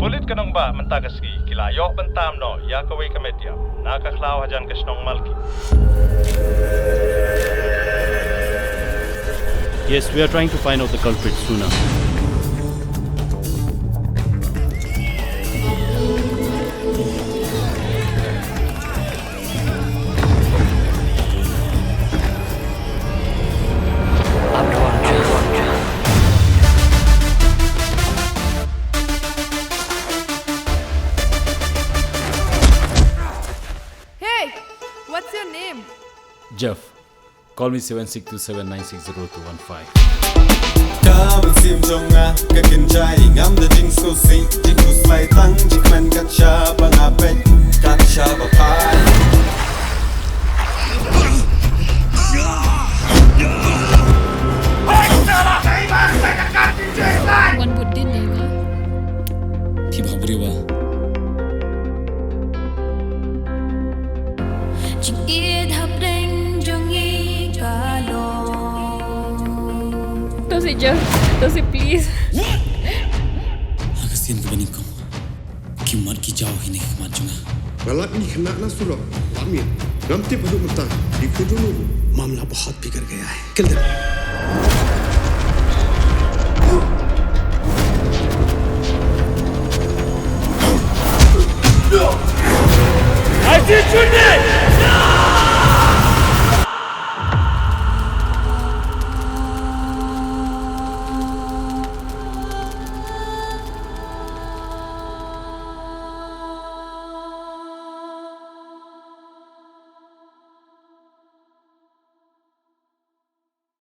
Sulit ka nang ba mantagaski kilayo bantam no yakaway kamedya nakaklaw hajan kasnong malki. Yes, we are trying to find out the culprit sooner. Hey, what's your name? Jeff, call me 7627960215. Kawan sim jonga kakenjai ngam da jing so si jing ku slai tang jing man kat sha ba ngapet kat sha ba pai One would dinner. Thì bảo beri wa. Ching ear hap reng jong e kalo. Tosi Jeff, Tosi please. Kasihan ke bani ko. Kimat ki jauh ini kimat junga. गलत नहीं खना ना सुनो आमिर गमती भरू मता ये कुछ नो मामला बहुत बिगड़ गया है किल दे